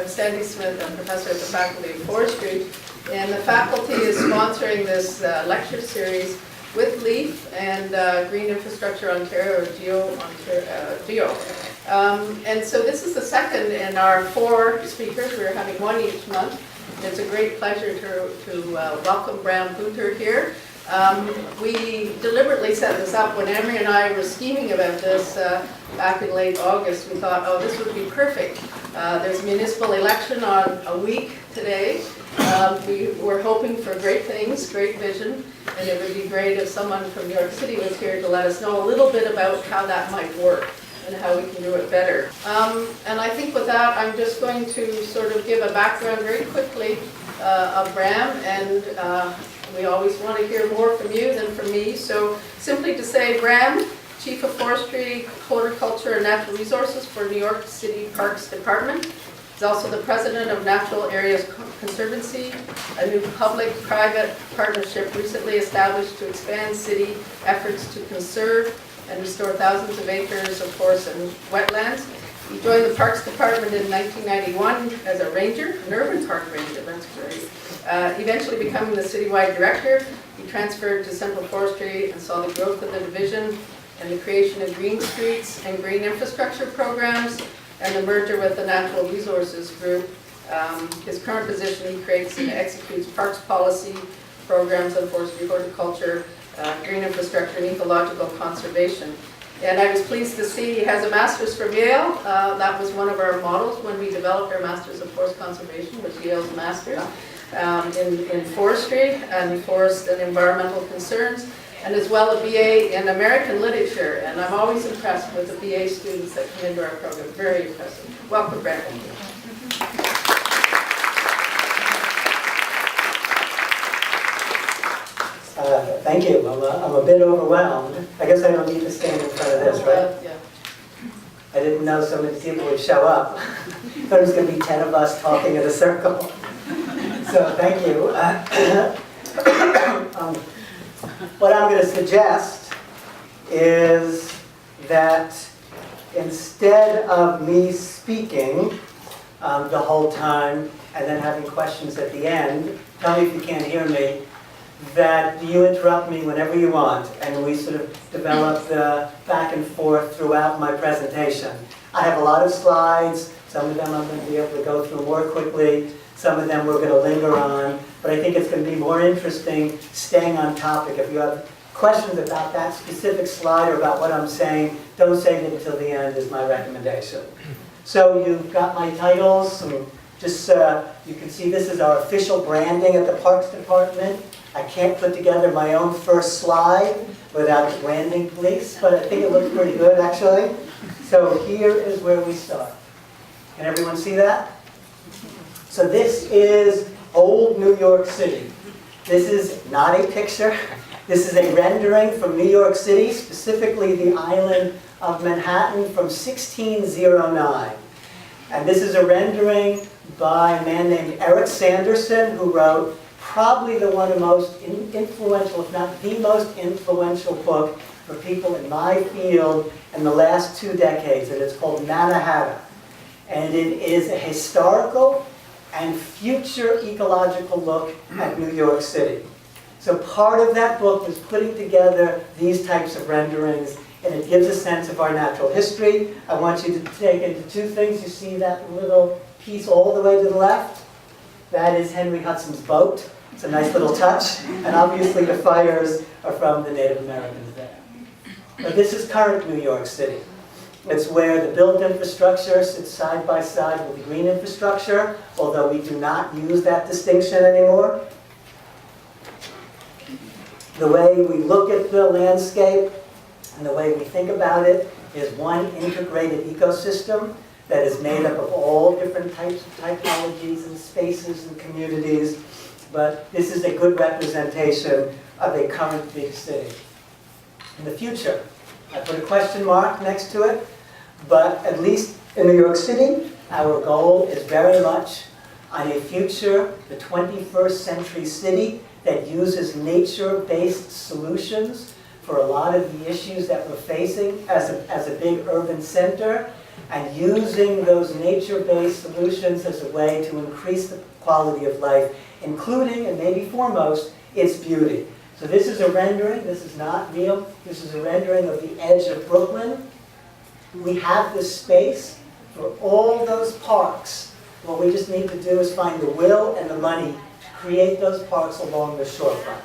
I'm Sandy Smith. I'm professor at the Faculty of Forestry, and the faculty is sponsoring this lecture series with LEAF and Green Infrastructure Ontario, or GEO. And so this is the second in our 4 speakers. We're having one each month. It's a great pleasure to welcome Bram Boonter here. We deliberately set this up when Emery and I were scheming about this back in late August. We thought, oh, this would be perfect. There's a municipal election on a week today. We were hoping for great things, great vision, and it would be great if someone from New York City was here to let us know a little bit about how that might work and how we can do it better. And I think with that, I'm just going to sort of give a background very quickly of Bram, and we always want to hear more from you than from me. So simply to say, Bram, Chief of Forestry, Horticulture and Natural Resources for New York City Parks Department. He's also the President of Natural Areas Conservancy, a new public-private partnership recently established to expand city efforts to conserve and restore thousands of acres of forests and wetlands. He joined the Parks Department in 1991 as a ranger, an urban park ranger, that's great. Eventually becoming the citywide director, he transferred to Central Forestry and saw the growth of the division and the creation of green streets and green infrastructure programs and the merger with the Natural Resources Group. His current position, he creates and executes parks policy programs on forestry, horticulture, green infrastructure, and ecological conservation. And I was pleased to see he has a master's from Yale. That was one of our models when we developed our Masters of Forest Conservation, was Yale's master's in forestry and forest and environmental concerns, and as well a BA in American literature. And I'm always impressed with the BA students that come into our program. Very impressive. Welcome, Brandon. Thank you. I'm a bit overwhelmed. I guess I don't need to stand in front of this, right? Yeah. I didn't know so many people would show up. I thought it was going to be 10 of us talking in a circle. So thank you. What I'm going to suggest is that instead of me speaking the whole time and then having questions at the end, tell me if you can't hear me, that you interrupt me whenever you want, and we sort of develop the back and forth throughout my presentation. I have a lot of slides. Some of them I'm going to be able to go through more quickly. Some of them we're going to linger on. But I think it's going to be more interesting staying on topic. If you have questions about that specific slide or about what I'm saying, don't save it until the end is my recommendation. So you've got my titles. And just you can see this is our official branding at the Parks Department. I can't put together my own first slide without the branding police, but I think it looks pretty good, actually. So here is where we start. Can everyone see that? So this is old New York City. This is not a picture. This is a rendering from New York City, specifically the island of Manhattan from 1609. And this is a rendering by a man named Eric Sanderson, who wrote probably the one of the most influential, if not the most influential book for people in my field in the last 2 decades, and it's called Mannahatta. And it is a historical and future ecological look at New York City. So part of that book was putting together these types of renderings, and it gives a sense of our natural history. I want you to take into 2 things. You see that little piece all the way to the left? That is Henry Hudson's boat. It's a nice little touch. And obviously the fires are from the Native Americans there. But this is current New York City. It's where the built infrastructure sits side by side with the green infrastructure, although we do not use that distinction anymore. The way we look at the landscape and the way we think about it is one integrated ecosystem that is made up of all different types of typologies and spaces and communities. But this is a good representation of a current big city. In the future, I put a question mark next to it, but at least in New York City, our goal is very much on a future, the 21st century city that uses nature-based solutions for a lot of the issues that we're facing as a big urban center, and using those nature-based solutions as a way to increase the quality of life, including, and maybe foremost, its beauty. So this is a rendering, this is not real, this is a rendering of the edge of Brooklyn. We have this space for all those parks. What we just need to do is find the will and the money to create those parks along the shorefront.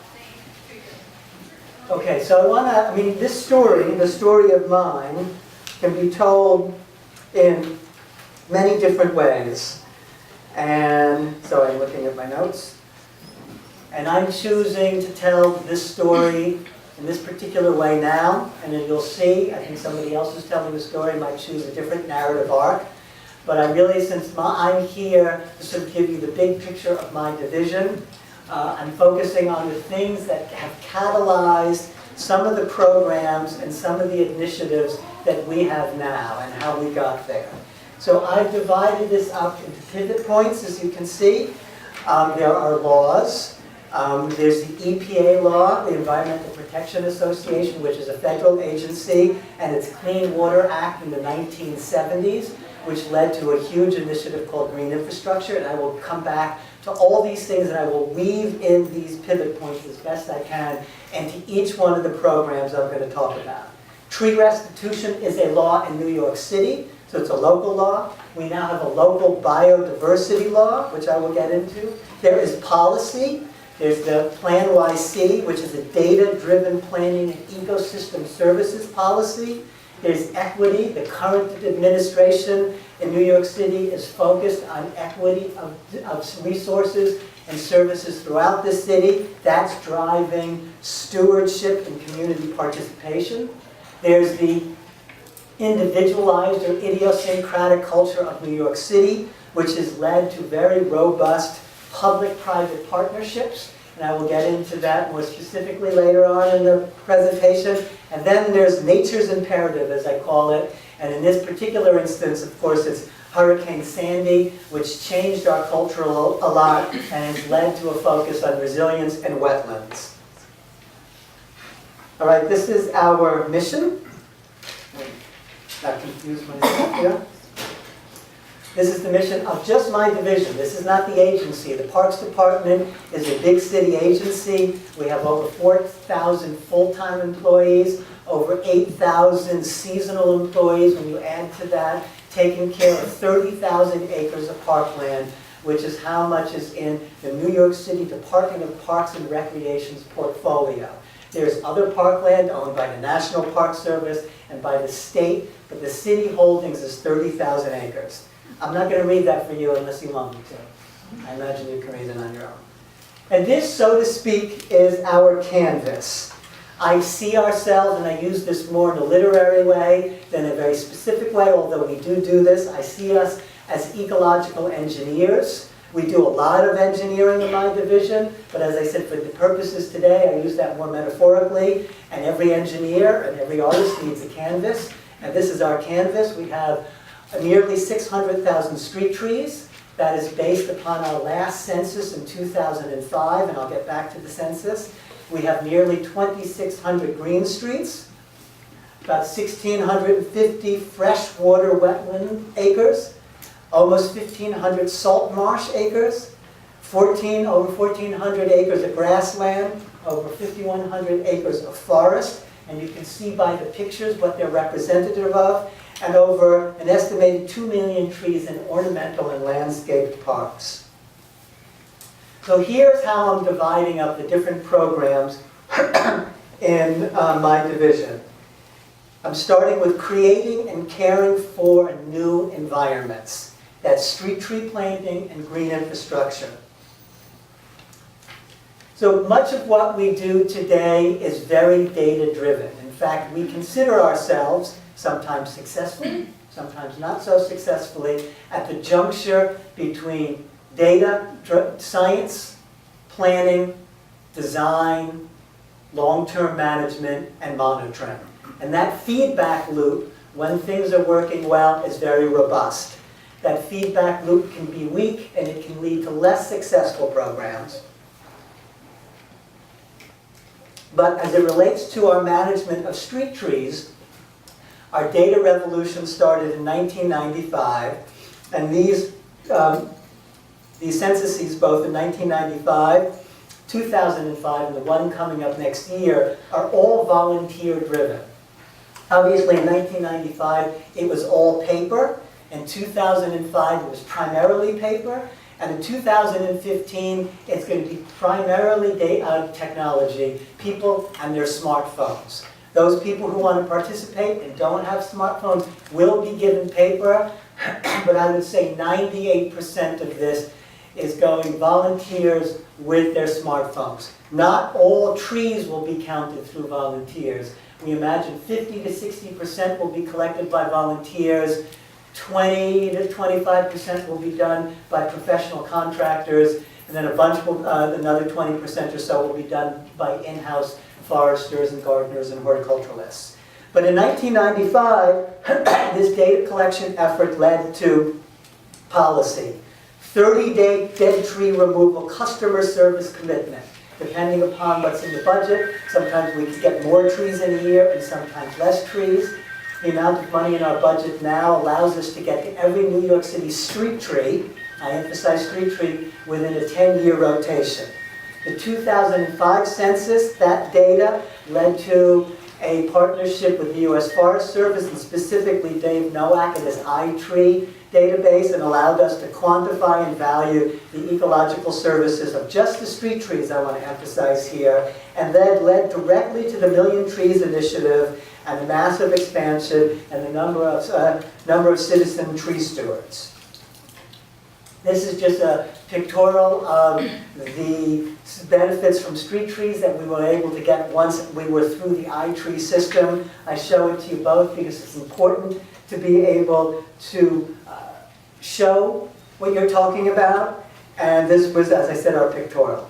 Okay, so this story, the story of mine, can be told in many different ways. And so I'm looking at my notes. And I'm choosing to tell this story in this particular way now. And then you'll see, I think somebody else who's telling the story might choose a different narrative arc. But I really, I'm here to sort of give you the big picture of my division. I'm focusing on the things that have catalyzed some of the programs and some of the initiatives that we have now and how we got there. So I've divided this up into pivot points, as you can see. There are laws. There's the EPA law, the Environmental Protection Association, which is a federal agency, and its Clean Water Act in the 1970s, which led to a huge initiative called Green Infrastructure. And I will come back to all these things, and I will weave in these pivot points as best I can into each one of the programs I'm going to talk about. Tree restitution is a law in New York City, so it's a local law. We now have a local biodiversity law, which I will get into. There is policy. There's the Plan YC, which is a data-driven planning and ecosystem services policy. There's equity. The current administration in New York City is focused on equity of resources and services throughout the city. That's driving stewardship and community participation. There's the individualized or idiosyncratic culture of New York City, which has led to very robust public-private partnerships. And I will get into that more specifically later on in the presentation. And then there's nature's imperative, as I call it. And in this particular instance, of course, it's Hurricane Sandy, which changed our culture a lot and has led to a focus on resilience and wetlands. All right, this is our mission. Not confused myself here. This is the mission of just my division. This is not the agency. The Parks Department is a big city agency. We have over 4,000 full-time employees, over 8,000 seasonal employees when you add to that, taking care of 30,000 acres of parkland, which is how much is in the New York City Department of Parks and Recreation's portfolio. There's other parkland owned by the National Park Service and by the state, but the city holdings is 30,000 acres. I'm not going to read that for you unless you want me to. I imagine you can read it on your own. And this, so to speak, is our canvas. I see ourselves, and I use this more in a literary way than a very specific way, although we do this. I see us as ecological engineers. We do a lot of engineering in my division, but as I said, for the purposes today, I use that more metaphorically. And every engineer and every artist needs a canvas. And this is our canvas. We have nearly 600,000 street trees. That is based upon our last census in 2005, and I'll get back to the census. We have nearly 2,600 green streets, about 1,650 freshwater wetland acres, almost 1,500 salt marsh acres, over 1,400 acres of grassland, over 5,100 acres of forest, and you can see by the pictures what they're representative of, and over an estimated 2 million trees in ornamental and landscaped parks. So here's how I'm dividing up the different programs in my division. I'm starting with creating and caring for new environments. That's street tree planting and green infrastructure. So much of what we do today is very data-driven. In fact, we consider ourselves, sometimes successfully, sometimes not so successfully, at the juncture between data, science, planning, design, long-term management, and monitoring. And that feedback loop, when things are working well, is very robust. That feedback loop can be weak, and it can lead to less successful programs. But as it relates to our management of street trees, our data revolution started in 1995, and these censuses, both in 1995, 2005, and the one coming up next year, are all volunteer-driven. Obviously, in 1995, it was all paper. In 2005, it was primarily paper. And in 2015, it's going to be primarily technology, people and their smartphones. Those people who want to participate and don't have smartphones will be given paper, but I would say 98% of this is going volunteers with their smartphones. Not all trees will be counted through volunteers. We imagine 50 to 60% will be collected by volunteers, 20 to 25% will be done by professional contractors, and then a bunch will, another 20% or so will be done by in-house foresters and gardeners and horticulturalists. But in 1995, this data collection effort led to policy. 30-day dead tree removal customer service commitment. Depending upon what's in the budget, sometimes we get more trees in a year and sometimes less trees. The amount of money in our budget now allows us to get to every New York City street tree, I emphasize street tree, within a 10-year rotation. The 2005 census, that data led to a partnership with the U.S. Forest Service and specifically Dave Nowak and his iTree database, and allowed us to quantify and value the ecological services of just the street trees, I want to emphasize here, and then led directly to the Million Trees Initiative and the massive expansion and the number of citizen tree stewards. This is just a pictorial of the benefits from street trees that we were able to get once we were through the iTree system. I show it to you both because it's important to be able to show what you're talking about. And this was, as I said, our pictorial.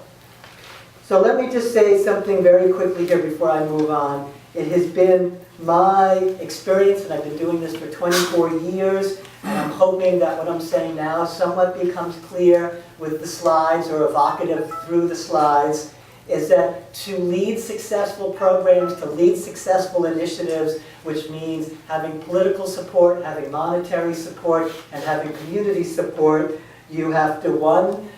So let me just say something very quickly here before I move on. It has been my experience, and I've been doing this for 24 years, and I'm hoping that what I'm saying now somewhat becomes clear with the slides or evocative through the slides, is that to lead successful programs, to lead successful initiatives, which means having political support, having monetary support, and having community support, you have to, one,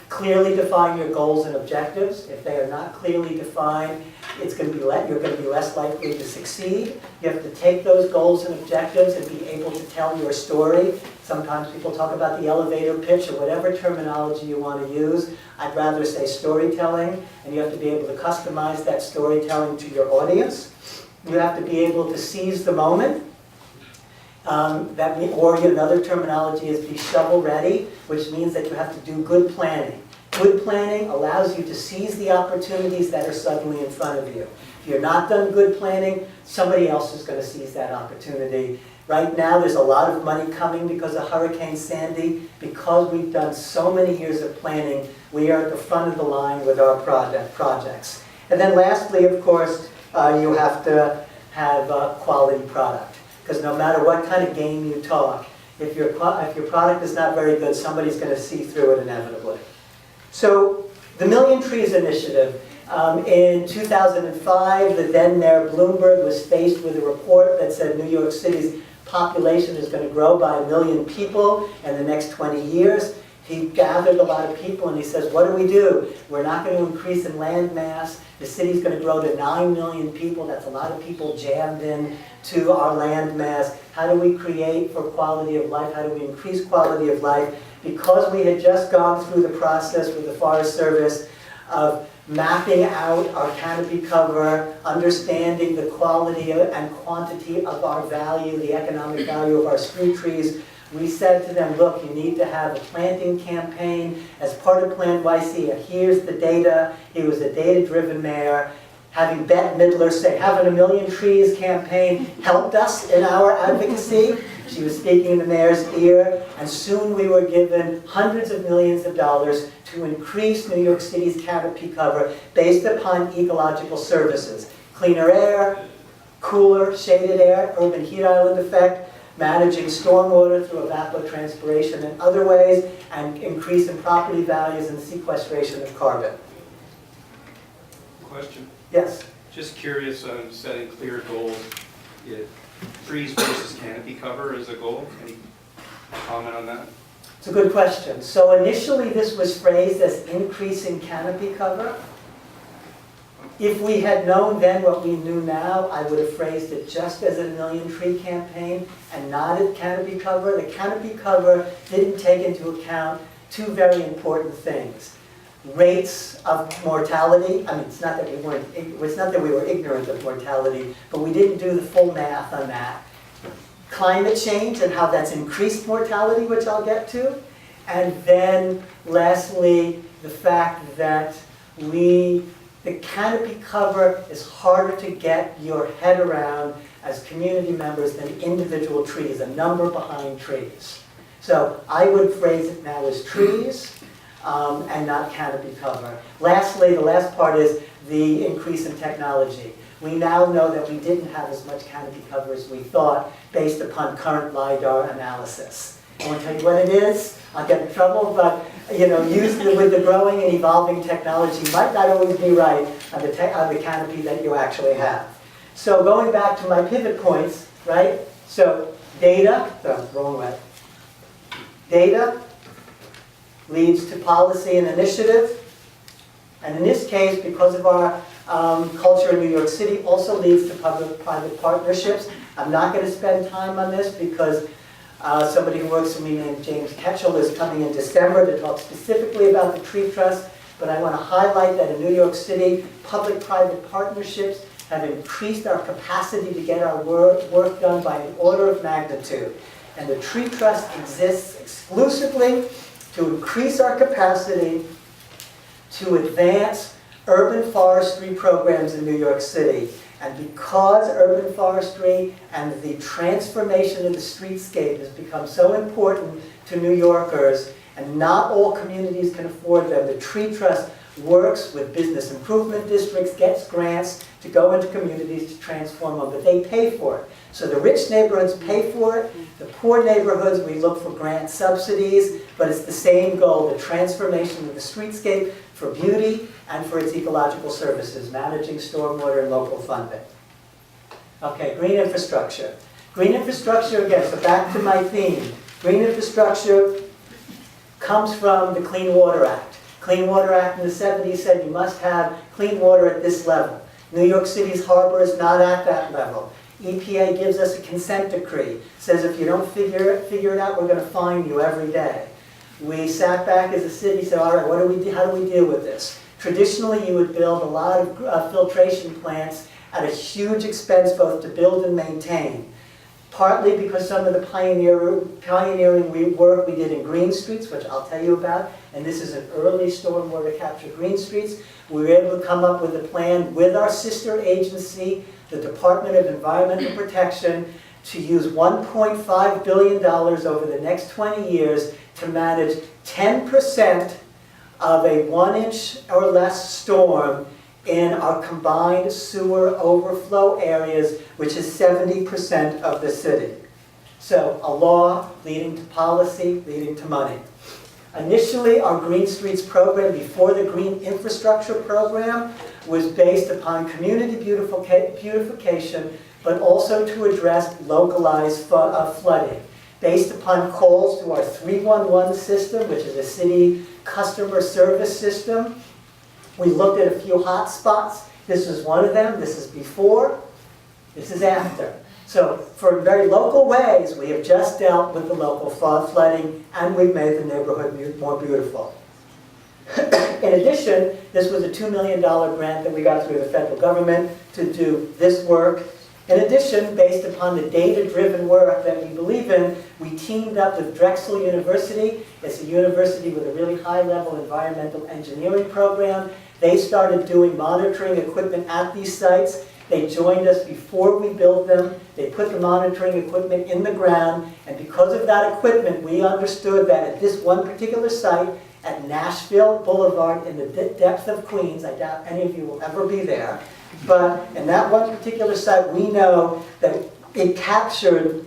clearly define your goals and objectives. If they are not clearly defined, you're going to be less likely to succeed. You have to take those goals and objectives and be able to tell your story. Sometimes people talk about the elevator pitch or whatever terminology you want to use. I'd rather say storytelling, and you have to be able to customize that storytelling to your audience. You have to be able to seize the moment. Or another terminology is be shovel-ready, which means that you have to do good planning. Good planning allows you to seize the opportunities that are suddenly in front of you. If you're not done good planning, somebody else is going to seize that opportunity. Right now, there's a lot of money coming because of Hurricane Sandy. Because we've done so many years of planning, we are at the front of the line with our projects. And then lastly, of course, you have to have a quality product. Because no matter what kind of game you talk, if your product is not very good, somebody's going to see through it inevitably. So the Million Trees Initiative, in 2005, the then Mayor Bloomberg was faced with a report that said New York City's population is going to grow by 1 million people in the next 20 years. He gathered a lot of people and he says, what do? We're not going to increase in land mass. The city's going to grow to 9 million people. That's a lot of people jammed in to our land mass. How do we create for quality of life? How do we increase quality of life? Because we had just gone through the process with the Forest Service of mapping out our canopy cover, understanding the quality and quantity of our value, the economic value of our street trees, we said to them, look, you need to have a planting campaign as part of Plan YC. Here's the data. He was a data-driven mayor. Having Bette Midler say, having a Million Trees campaign helped us in our advocacy. She was speaking in the mayor's ear, and soon we were given hundreds of millions of dollars to increase New York City's canopy cover based upon ecological services. Cleaner air, cooler, shaded air, urban heat island effect, managing stormwater through evapotranspiration and other ways, and increase in property values and sequestration of carbon. Question. Yes? Just curious on setting clear goals. Trees versus canopy cover is a goal. Any comment on that? It's a good question. So initially this was phrased as increasing canopy cover. If we had known then what we knew now, I would have phrased it just as a million tree campaign and not as canopy cover. The canopy cover didn't take into account two very important things. Rates of mortality. I mean, it's not that we were ignorant of mortality, but we didn't do the full math on that. Climate change and how that's increased mortality, which I'll get to. And then lastly, the fact that the canopy cover is harder to get your head around as community members than individual trees, a number behind trees. So I would phrase it now as trees and not canopy cover. Lastly, the last part is the increase in technology. We now know that we didn't have as much canopy cover as we thought based upon current LiDAR analysis. I won't tell you what it is, I'll get in trouble, but with the growing and evolving technology might not always be right on the canopy that you actually have. So going back to my pivot points, right? So data, wrong way. Data leads to policy and initiative. And in this case, because of our culture in New York City, also leads to public-private partnerships. I'm not going to spend time on this because somebody who works for me named James Ketchell is coming in December to talk specifically about the tree trust. But I want to highlight that in New York City, public-private partnerships have increased our capacity to get our work done by an order of magnitude. And the tree trust exists exclusively to increase our capacity to advance urban forestry programs in New York City. And because urban forestry and the transformation of the streetscape has become so important to New Yorkers, and not all communities can afford them, the Tree Trust works with business improvement districts, gets grants to go into communities to transform them, but they pay for it. So the rich neighborhoods pay for it. The poor neighborhoods, we look for grant subsidies, but it's the same goal, the transformation of the streetscape for beauty and for its ecological services, managing stormwater and local funding. Okay, green infrastructure. Green infrastructure, again, so back to my theme. Green infrastructure comes from the Clean Water Act. Clean Water Act in the 70s said you must have clean water at this level. New York City's harbor is not at that level. EPA gives us a consent decree, says if you don't figure it out, we're going to fine you every day. We sat back as a city, said, all right, how do we deal with this? Traditionally, you would build a lot of filtration plants at a huge expense both to build and maintain. Partly because some of the pioneering work we did in Green Streets, which I'll tell you about, and this is an early stormwater capture Green Streets, we were able to come up with a plan with our sister agency, the Department of Environmental Protection, to use $1.5 billion over the next 20 years to manage 10% of a 1-inch or less storm in our combined sewer overflow areas, which is 70% of the city. So a law leading to policy, leading to money. Initially, our Green Streets program, before the Green Infrastructure program, was based upon community beautification, but also to address localized flooding. Based upon calls to our 311 system, which is a city customer service system, we looked at a few hot spots. This is one of them. This is before. This is after. So for very local ways, we have just dealt with the local flooding, and we've made the neighborhood more beautiful. In addition, this was a $2 million grant that we got through the federal government to do this work. In addition, based upon the data-driven work that we believe in, we teamed up with Drexel University. It's a university with a really high-level environmental engineering program. They started doing monitoring equipment at these sites. They joined us before we built them. They put the monitoring equipment in the ground, and because of that equipment, we understood that at this one particular site, at Nashville Boulevard in the depth of Queens, I doubt any of you will ever be there, but in that one particular site, we know that it captured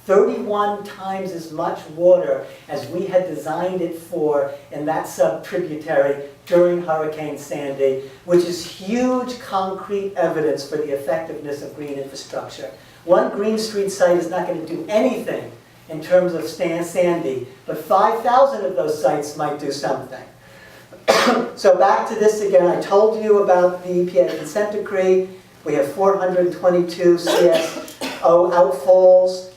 31 times as much water as we had designed it for in that sub-tributary during Hurricane Sandy, which is huge concrete evidence for the effectiveness of green infrastructure. One Green Street site is not going to do anything in terms of Sandy, but 5,000 of those sites might do something. So back to this again, I told you about the EPA consent decree. We have 422 CSO outfalls.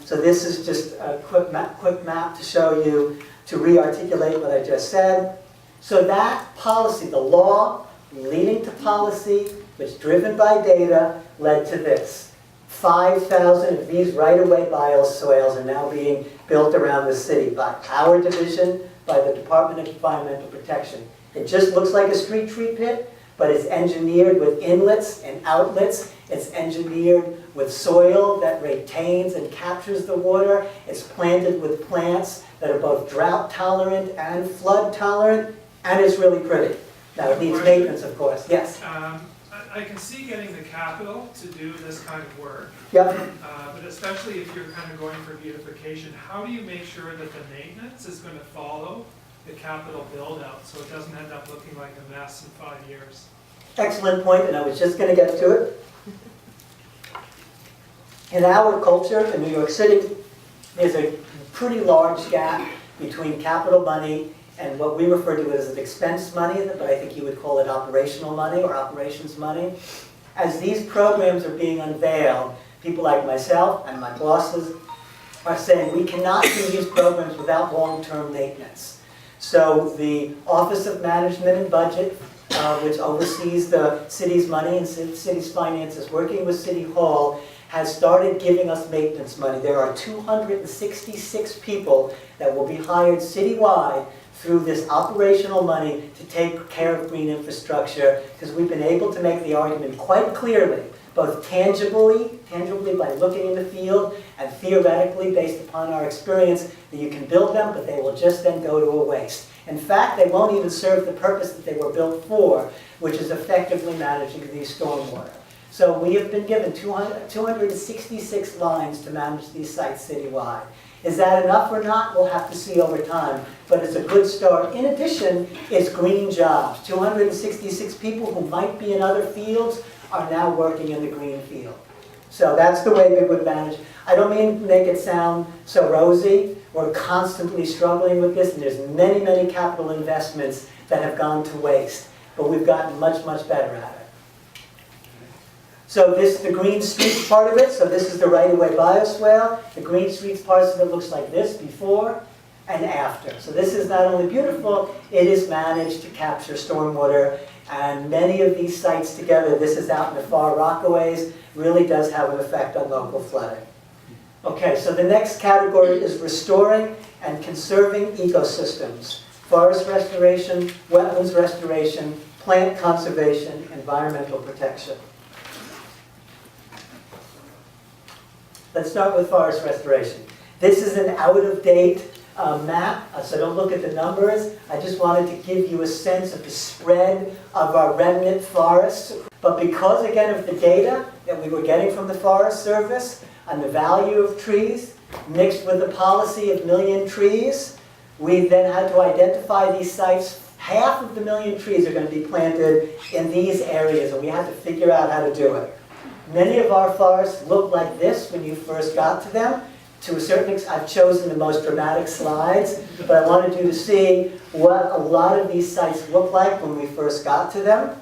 So this is just a quick map to show you, to re-articulate what I just said. So that policy, the law leading to policy, which is driven by data, led to this. 5,000 of these right-of-way bioswales are now being built around the city by our division, by the Department of Environmental Protection. It just looks like a street tree pit, but it's engineered with inlets and outlets. It's engineered with soil that retains and captures the water. It's planted with plants that are both drought tolerant and flood tolerant, and it's really pretty. Now it needs maintenance, of course. Yes? I can see getting the capital to do this kind of work. Yep. But especially if you're kind of going for beautification, how do you make sure that the maintenance is going to follow the capital build out so it doesn't end up looking like a mess in 5 years? Excellent point, and I was just going to get to it. In our culture in New York City, there's a pretty large gap between capital money and what we refer to as an expense money, but I think you would call it operational money or operations money. As these programs are being unveiled, people like myself and my bosses are saying we cannot do these programs without long-term maintenance. So the Office of Management and Budget, which oversees the city's money and city's finances, working with City Hall, has started giving us maintenance money. There are 266 people that will be hired citywide through this operational money to take care of green infrastructure, because we've been able to make the argument quite clearly, both tangibly by looking in the field, and theoretically based upon our experience, that you can build them, but they will just then go to a waste. In fact, they won't even serve the purpose that they were built for, which is effectively managing the stormwater. So we have been given 266 lines to manage these sites citywide. Is that enough or not? We'll have to see over time, but it's a good start. In addition, it's green jobs. 266 people who might be in other fields are now working in the green field. So that's the way we would manage. I don't mean to make it sound so rosy. We're constantly struggling with this, and there's many, many capital investments that have gone to waste, but we've gotten much, much better at it. So this is the Green Streets part of it. So this is the right-of-way bioswale. The Green Streets part of it looks like this before and after. So this is not only beautiful, it is managed to capture stormwater. And many of these sites together, this is out in the far Rockaways, really does have an effect on local flooding. Okay, so the next category is restoring and conserving ecosystems. Forest restoration, wetlands restoration, plant conservation, environmental protection. Let's start with forest restoration. This is an out-of-date map, so don't look at the numbers. I just wanted to give you a sense of the spread of our remnant forests. But because, again, of the data that we were getting from the Forest Service on the value of trees, mixed with the policy of million trees, we then had to identify these sites. Half of the million trees are going to be planted in these areas, and we had to figure out how to do it. Many of our forests look like this when you first got to them. To a certain extent, I've chosen the most dramatic slides, but I wanted you to see what a lot of these sites look like when we first got to them.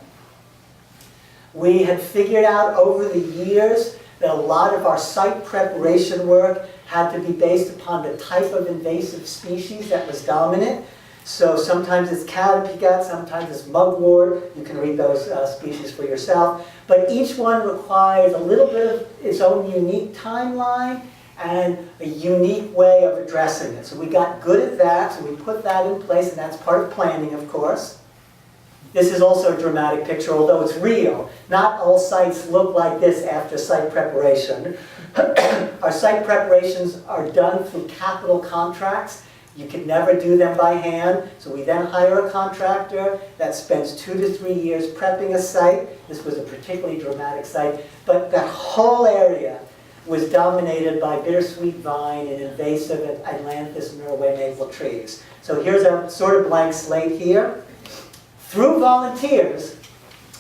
We had figured out over the years that a lot of our site preparation work had to be based upon the type of invasive species that was dominant. So sometimes it's canopy gut, sometimes it's mugwort. You can read those species for yourself. But each one requires a little bit of its own unique timeline and a unique way of addressing it. So we got good at that, so we put that in place, and that's part of planning, of course. This is also a dramatic picture, although it's real. Not all sites look like this after site preparation. Our site preparations are done through capital contracts. You could never do them by hand, so we then hire a contractor that spends 2 to 3 years prepping a site. This was a particularly dramatic site, but that whole area was dominated by bittersweet vine and invasive Atlantis Norway maple trees. So here's a sort of blank slate here. Through volunteers,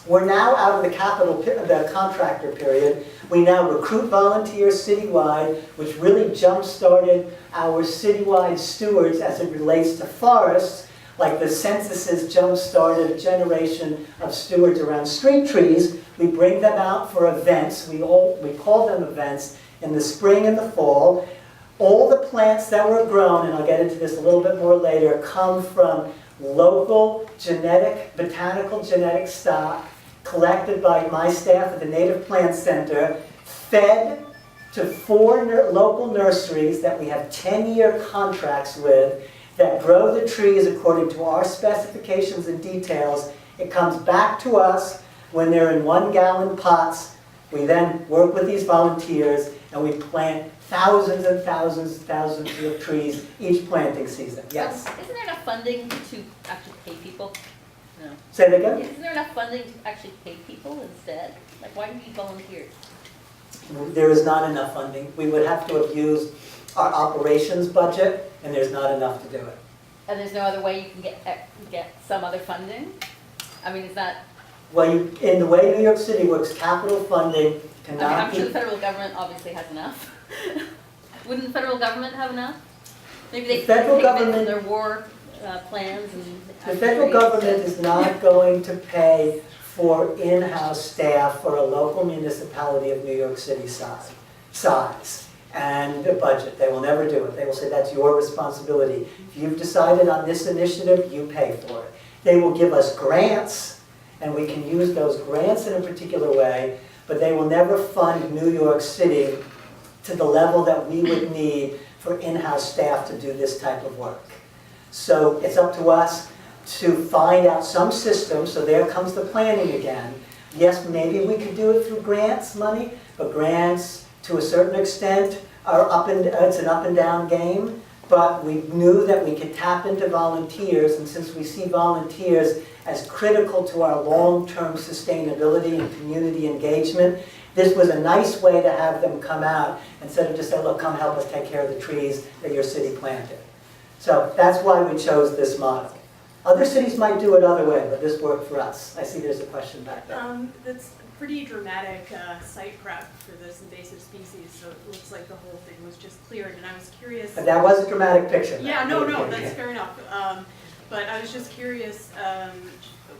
we're now out of the contractor period. We now recruit volunteers citywide, which really jump-started our citywide stewards as it relates to forests, like the censuses jump-started a generation of stewards around street trees. We bring them out for events. We call them events in the spring and the fall. All the plants that were grown, and I'll get into this a little bit more later, come from local botanical genetic stock collected by my staff at the Native Plant Center, fed to 4 local nurseries that we have 10-year contracts with that grow the trees according to our specifications and details. It comes back to us when they're in 1-gallon pots. We then work with these volunteers and we plant thousands and thousands and thousands of trees each planting season. Yes? Isn't there enough funding to actually pay people? No. Say that again? Isn't there enough funding to actually pay people instead? Like, why do you need volunteers? There is not enough funding. We would have to have used our operations budget, and there's not enough to do it. And there's no other way you can get some other funding? I mean, is that... Well, in the way New York City works, capital funding cannot I'm be... sure the federal government obviously has enough. Wouldn't the federal government have enough? Maybe they could take it from their war plans and... The federal government is not going to pay for in-house staff for a local municipality of New York City size and a budget. They will never do it. They will say that's your responsibility. If you've decided on this initiative, you pay for it. They will give us grants, and we can use those grants in a particular way, but they will never fund New York City to the level that we would need for in-house staff to do this type of work. So it's up to us to find out some system, so there comes the planning again. Yes, maybe we could do it through grants money, but grants, to a certain extent, it's an up and down game, but we knew that we could tap into volunteers, and since we see volunteers as critical to our long-term sustainability and community engagement, this was a nice way to have them come out instead of just say, look, come help us take care of the trees that your city planted. So that's why we chose this model. Other cities might do it other way, but this worked for us. I see there's a question back there. That's pretty dramatic site prep for this invasive species, so it looks like the whole thing was just cleared, and I was curious... But that was a dramatic picture. Yeah, no, that's fair enough. But I was just curious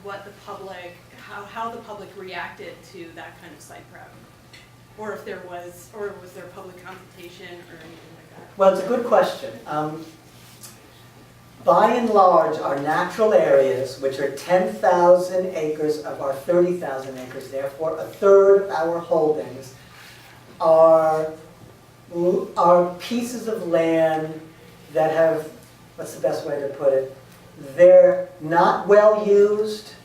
what the public, how the public reacted to that kind of site prep, or if there was, or was there public consultation or anything like that? Well, it's a good question. By and large, our natural areas, which are 10,000 acres of our 30,000 acres, therefore a third of our holdings, are pieces of land that have, what's the best way to put it? They're not well used,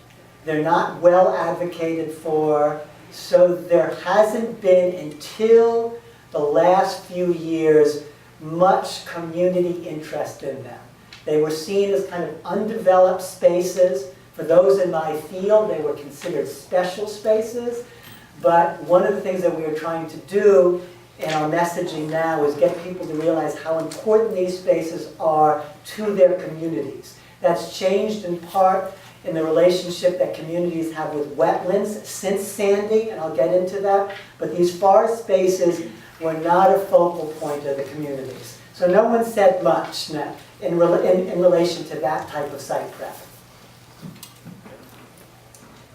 they're not well advocated for, so there hasn't been, until the last few years, much community interest in them. They were seen as kind of undeveloped spaces. For those in my field, they were considered special spaces. But one of the things that we are trying to do in our messaging now is get people to realize how important these spaces are to their communities. That's changed in part in the relationship that communities have with wetlands since Sandy, and I'll get into that. But these forest spaces were not a focal point of the communities. So no one said much now in relation to that type of site prep.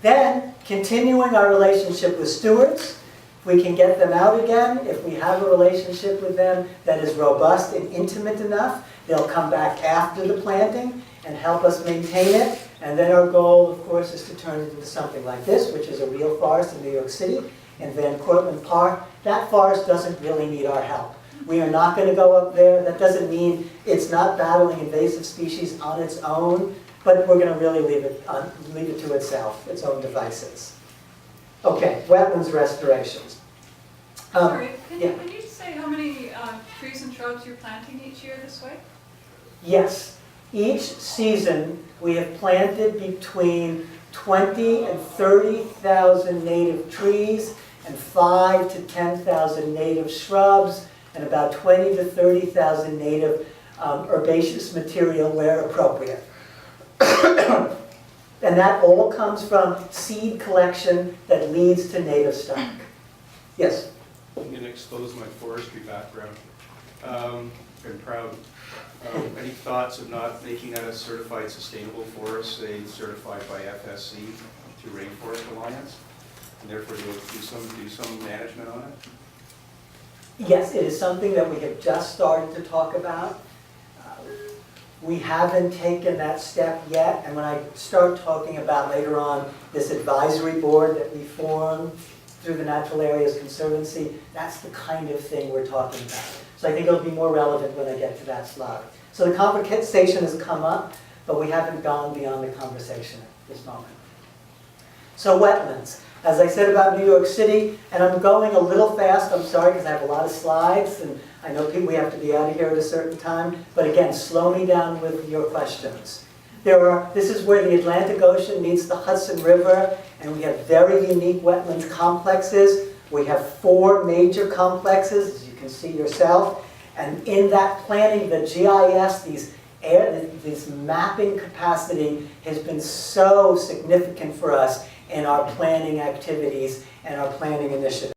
Then, continuing our relationship with stewards, we can get them out again. If we have a relationship with them that is robust and intimate enough, they'll come back after the planting and help us maintain it. And then our goal, of course, is to turn it into something like this, which is a real forest in New York City, in Van Cortlandt Park. That forest doesn't really need our help. We are not going to go up there. That doesn't mean it's not battling invasive species on its own, but we're going to really leave it to itself, its own devices. Okay, wetlands restorations. Sorry, can yeah. you say how many trees and shrubs you're planting each year this way? Yes. Each season, we have planted between 20 and 30,000 native trees and 5,000 to 10,000 native shrubs, and about 20,000 to 30,000 native herbaceous material where appropriate. And that all comes from seed collection that leads to native stock. Yes? I'm going to expose my forestry background. I'm proud. Any thoughts of not making that a certified sustainable forest, say certified by FSC through Rainforest Alliance, and therefore do some management on it? Yes, it is something that we have just started to talk about. We haven't taken that step yet, and when I start talking about later on this advisory board that we formed through the Natural Areas Conservancy, that's the kind of thing we're talking about. So I think it'll be more relevant when I get to that slide. So the conversation has come up, but we haven't gone beyond the conversation at this moment. So wetlands. As I said about New York City, and I'm going a little fast, I'm sorry, because I have a lot of slides, and I know we have to be out of here at a certain time, but again, slow me down with your questions. This is where the Atlantic Ocean meets the Hudson River, and we have very unique wetlands complexes. We have 4 major complexes, as you can see yourself, and in that planning, the GIS, this mapping capacity has been so significant for us in our planning activities and our planning initiatives.